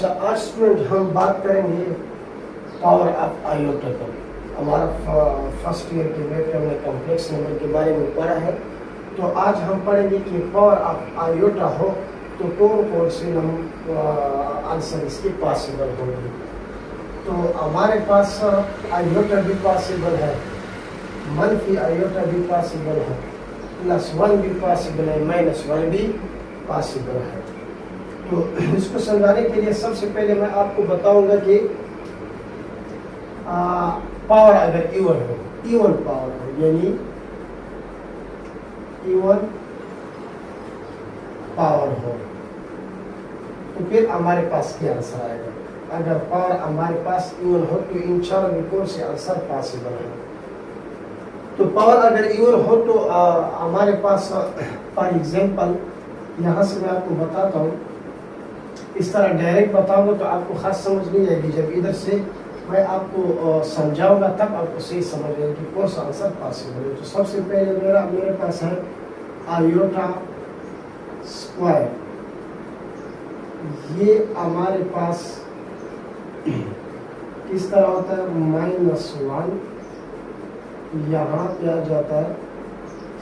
अच्छा, आज स्टूडेंट हम बात करेंगे पावर ऑफ आयोटा का। हमारा फर्स्ट ईयर के में हमने कॉम्प्लेक्स नंबर के बारे में पढ़ा है, तो आज हम पढ़ेंगे कि पावर ऑफ आयोटा हो तो कौन कौन से आंसर इसके पॉसिबल होंगे। तो हमारे पास आयोटा भी पॉसिबल है, मनफी आयोटा भी पॉसिबल है, +1 भी पॉसिबल है, -1 भी पॉसिबल है। तो इसको समझाने के लिए सबसे पहले मैं आपको बताऊंगा कि पावर अगर इवन पावर हो, यानी इवन पावर हो तो फिर हमारे पास क्या आंसर आएगा। अगर पावर हमारे पास इवन हो तो इन चारों में कौन से आंसर पॉसिबल है। तो पावर अगर इवन हो तो हमारे पास फॉर एग्जांपल यहाँ से मैं आपको बताता हूँ, इस तरह डायरेक्ट बताऊंगा तो आपको खास समझ नहीं आएगी। जब इधर से मैं आपको समझाऊंगा तब आपको सही समझ आएगी कि कौन सा आंसर पॉसिबल है। तो सबसे पहले मेरे पास है आयोटा स्क्वायर। ये हमारे पास किस तरह होता है, -1 यहाँ पे आ जाता है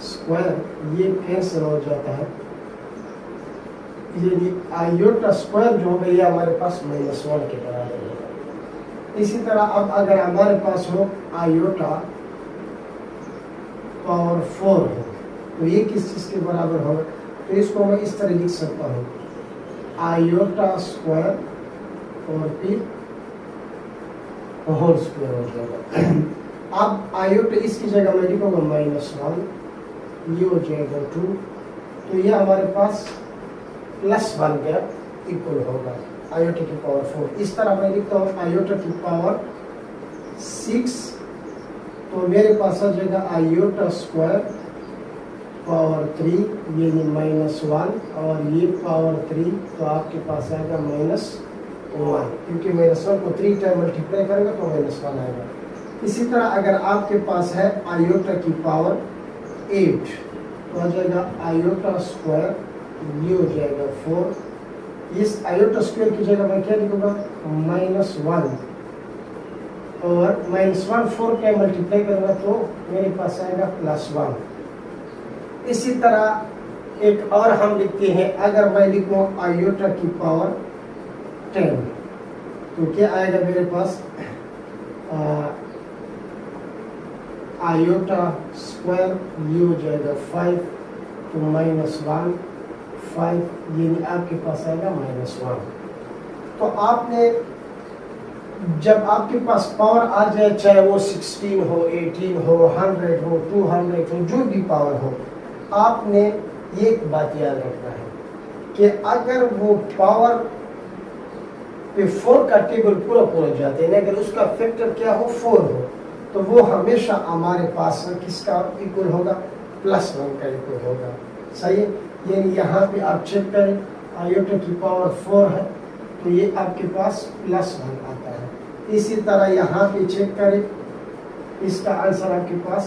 स्क्वायर, ये कैंसिल हो जाता है, ये आयोटा स्क्वायर जो होगा ये हमारे पास -1 के बराबर होगा। इसी तरह अब अगर हमारे पास हो आयोटा पावर 4 हो तो ये किस चीज के बराबर होगा। तो इसको मैं इस तरह लिख सकता हूँ, आयोटा स्क्वायर और फिर होल स्क्वायर हो जाएगा। अब आयोटा इसकी जगह मैं लिखूंगा -1, ये हो जाएगा 2, तो ये हमारे पास +1 का इक्वल होगा आयोटा की पावर 4। इस तरह मैं लिखता हूँ आयोटा की पावर 6, तो मेरे पास आ जाएगा आयोटा स्क्वायर पावर 3 यानी -1, और ये पावर 3 तो आपके पास आएगा -1, क्योंकि -1 को 3 टाइम मल्टीप्लाई करेंगे तो -1 आएगा। इसी तरह अगर आपके पास है आयोटा की पावर 8 तो आ जाएगा आयोटा स्क्वायर, ये हो जाएगा 4। इस आयोटा स्क्वायर की जगह मैं क्या लिखूंगा, -1, और -1 4 के मल्टीप्लाई करूंगा तो मेरे पास आएगा +1। इसी तरह एक और हम लिखते हैं, अगर मैं लिखूं आयोटा की पावर 10 तो क्या आएगा मेरे पास, आयोटा स्क्वायर, ये हो जाएगा 5, तो -1 5, यानी आपके पास आएगा -1। तो आपने जब आपके पास पावर आ जाए, चाहे वो 16 हो, 18 हो, 100 हो, 200 हो, जो भी पावर हो, आपने एक बात याद रखना है कि अगर वो पावर पे 4 का टेबल पूरा जाते हैं, अगर उसका फैक्टर क्या हो 4 हो, तो वो हमेशा हमारे पास किसका इक्वल होगा, +1 का इक्वल होगा। सही है, यानी यहाँ पे आप चेक करें आयोटा की पावर 4 है तो ये आपके पास +1 आता है। इसी तरह यहाँ पे चेक करें, इसका आंसर आपके पास,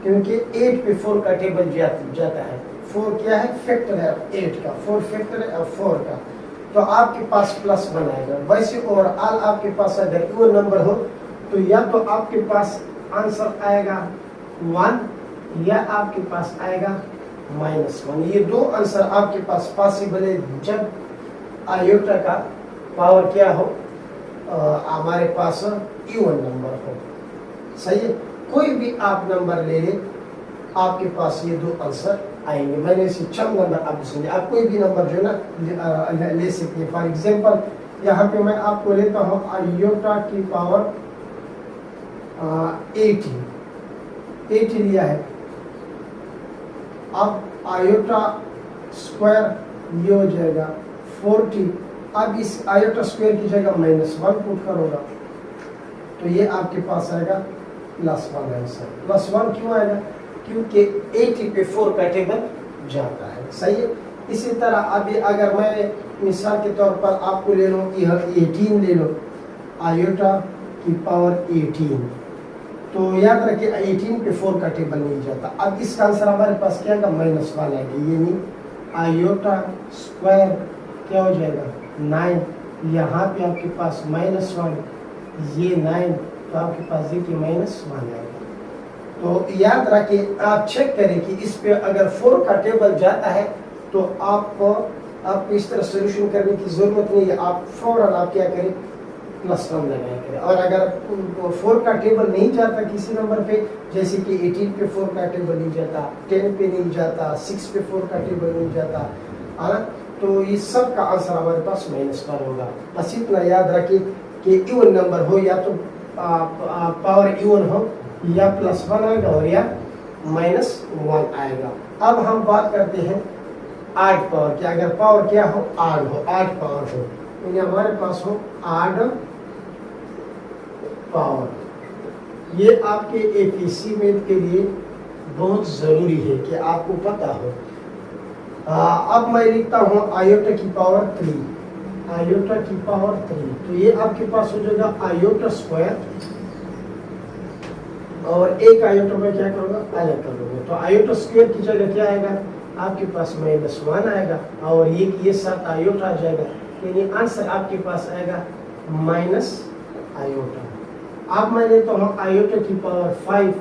क्योंकि 8 पे 4 का टेबल जाता है, 4 क्या है, फैक्टर है 8 का, 4 फैक्टर है 4 का, तो आपके पास +1 आएगा। वैसे ओवरऑल आपके पास अगर इवन नंबर हो तो या तो आपके पास आंसर आएगा 1 या आपके पास आएगा -1। ये दो आंसर आपके पास पॉसिबल है जब आयोटा का पावर क्या हो, हमारे पास इवन नंबर हो। सही है, कोई भी आप नंबर ले लें आपके पास ये दो आंसर आएंगे। मैंने इसे चंद नंबर आप सुनिए, आप कोई भी नंबर जो है ना ले सकते हैं। फॉर एग्जांपल यहाँ पे मैं आपको लेता हूँ आयोटा की पावर 80 लिया है। अब आयोटा स्क्वायर ये हो जाएगा 40, अब इस आयोटा स्क्वायर की जगह -1 पुट करोगा तो ये आपके पास आएगा +1 आंसर। +1 क्यों आएगा, क्योंकि 80 पे 4 का टेबल जाता है। सही है, इसी तरह अभी अगर मैं मिसाल के तौर पर आपको ले लूँ, यह 18 ले लो, आयोटा की पावर 18, तो याद रखिए 18 पे 4 का टेबल नहीं जाता। अब इसका आंसर हमारे पास क्या आएगा, -1 आएगा, यानी आयोटा स्क्वायर क्या हो जाएगा 9, यहाँ पे आपके पास -1, ये 9, तो आपके पास देखिए -1 आएगा। तो याद रखिए, आप चेक करें कि इस पे अगर 4 का टेबल जाता है तो आपको इस तरह सोल्यूशन करने की जरूरत नहीं है, आप फौरन आप क्या करें, +1 लगाया करें। और अगर 4 का टेबल नहीं जाता किसी नंबर पे, जैसे कि 18 पे 4 का टेबल नहीं जाता, 10 पे नहीं जाता, 6 पे 4 का टेबल नहीं जाता, है ना, तो ये सब का आंसर हमारे पास -1 होगा। बस इतना याद रखिए कि इवन नंबर हो या तो पावर इवन हो या +1 आएगा और या -1 आएगा। अब हम बात करते हैं 8 पावर की। अगर पावर क्या हो, 8 पावर हो, यानी हमारे पास हो 8 पावर। ये आपके एपीसी में के लिए बहुत जरूरी है कि आपको पता हो। अब मैं लिखता हूँ आयोटा की पावर 3, आयोटा की पावर 3, तो ये आपके पास हो जाएगा आयोटा स्क्वायर, और एक आयोटा में क्या करूँगा, अलग कर लूँगा। तो आयोटा स्क्वायर की जगह क्या आएगा, आपके पास -1 आएगा, और ये साथ आयोटा आ जाएगा, यानी आंसर आपके पास आएगा माइनस आयोटा। अब मैं लेता हूँ आयोटा की पावर 5,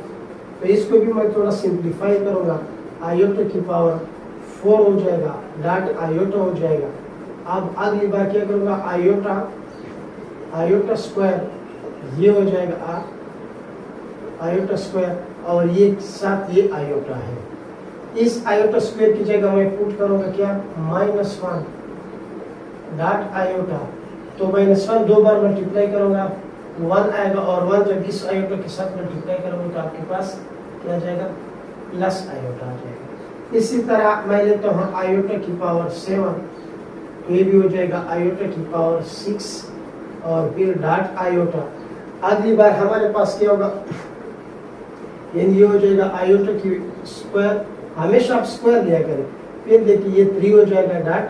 तो इसको भी मैं थोड़ा सिंप्लीफाई करूँगा, आयोटा की पावर 4 हो जाएगा, डॉट आयोटा हो जाएगा। अब अगली बार क्या करूँगा, आयोटा स्क्वायर, ये हो जाएगा आयोटा स्क्वायर, और ये साथ ये आयोटा है। इस आयोटा स्क्वायर की जगह मैं पुट करूँगा क्या, -1 डॉट आयोटा, तो -1 दो बार मल्टीप्लाई करूँगा, 1 आएगा, और 1 जब इस आयोटा के साथ मल्टीप्लाई करूँगा तो आपके पास क्या आ जाएगा, प्लस आयोटा आ जाएगा। इसी तरह मैं लेता हूँ आयोटा की पावर 7, तो ये भी हो जाएगा आयोटा की पावर 6, और फिर डॉट आयोटा। अगली बार हमारे पास क्या होगा, ये हो जाएगा आयोटा की स्क्वायर, हमेशा आप स्क्वायर लिया करें। फिर देखिए ये 3 हो जाएगा डॉट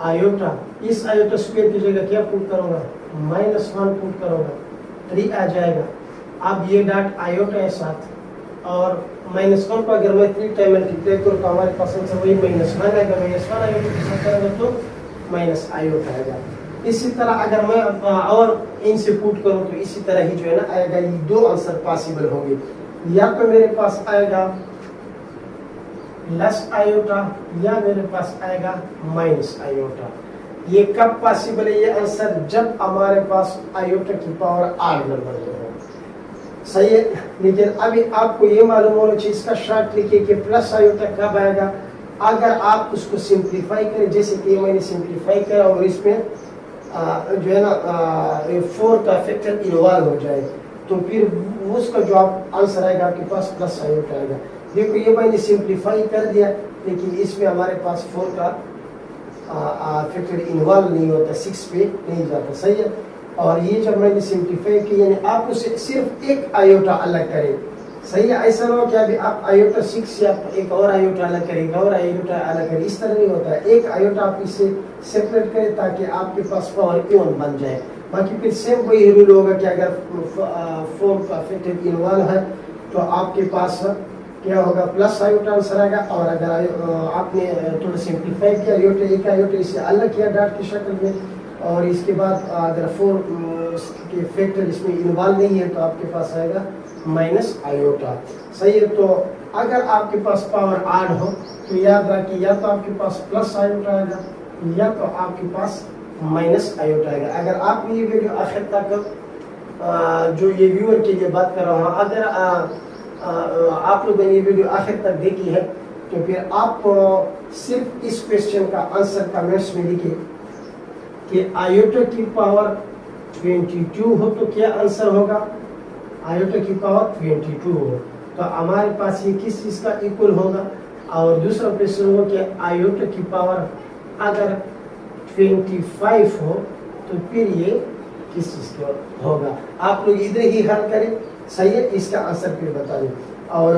आयोटा, इस आयोटा स्क्वायर की जगह क्या पुट करूँगा, -1 पुट करूँगा, 3 आ जाएगा। अब ये डॉट आयोटा है साथ, और -1 को अगर मैं 3 टाइम मल्टीप्लाई करूँ तो हमारे पास आंसर वही -1 आएगा, -1 आयोटा के साथ करेंगे तो माइनस आयोटा आएगा। इसी तरह अगर मैं और इनसे पुट करूँ तो इसी तरह ही जो है ना आएगा, ये 2 आंसर पॉसिबल होंगे, या तो मेरे पास आएगा प्लस आयोटा या मेरे पास आएगा माइनस आयोटा। ये कब पॉसिबल है ये आंसर, जब हमारे पास आयोटा की पावर 8 नंबर हो, सही है। लेकिन अभी आपको ये मालूम होना चाहिए, इसका शॉर्ट लिखिए कि प्लस आयोटा कब आएगा, अगर आप उसको सिंप्लीफाई करें, जैसे कि मैंने सिंप्लीफाई किया और इसमें जो है ना 4 का फैक्टर इन्वॉल्व हो जाए, तो फिर उसका जो आंसर आएगा आपके पास प्लस आयोटा आएगा। देखो ये मैंने सिंप्लीफाई कर दिया, लेकिन इसमें हमारे पास 4 का फैक्टर इन्वॉल्व नहीं होता, 6 पे नहीं जाता, सही है। और ये जब मैंने सिंप्लीफाई किया, यानी आप उसे सिर्फ एक आयोटा अलग करें, सही है। ऐसा ना हो कि अभी आप आयोटा 6 या एक और आयोटा अलग करें, और आयोटा अलग करें, इस तरह नहीं होता है। एक आयोटा आप इसे सेपरेट करें ताकि आपके पास पावर इवन बन जाए। बाकी फिर सेम वही रूल होगा कि अगर 4 का फैक्टर इन्वॉल्व है तो आपके पास क्या होगा, प्लस आयोटा आंसर आएगा। और अगर आपने थोड़ा सिंप्लीफाई किया, आयोटा एक आयोटा इसे अलग किया डॉट की शक्ल में, और इसके बाद अगर 4 के फैक्टर इसमें इन्वॉल्व नहीं है तो आपके पास आएगा माइनस आयोटा, सही है। तो अगर आपके पास पावर 8 हो तो याद रखिए, या तो आपके पास प्लस आयोटा आएगा या तो आपके पास माइनस आयोटा आएगा। अगर आपने ये वीडियो आखिर तक जो ये व्यूअर के लिए बात कर रहा हूँ, अगर आप लोगों ने ये वीडियो आखिर तक देखी है तो फिर आप सिर्फ इस क्वेश्चन का आंसर कमेंट्स में लिखिए कि आयोटा की पावर 22 हो तो क्या आंसर होगा, आयोटा की पावर 22 हो तो हमारे पास ये किस चीज़ का इक्वल होगा। और दूसरा क्वेश्चन हो कि आयोटा की पावर अगर 25 हो तो फिर ये किस चीज़ का होगा। आप लोग इधर ही हल करें, सही है, इसका आंसर फिर बता दें। और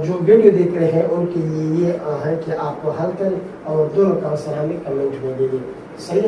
जो वीडियो देख रहे हैं उनके लिए ये है कि आप हल करें और दोनों का आंसर हमें कमेंट में दे दें, सही है।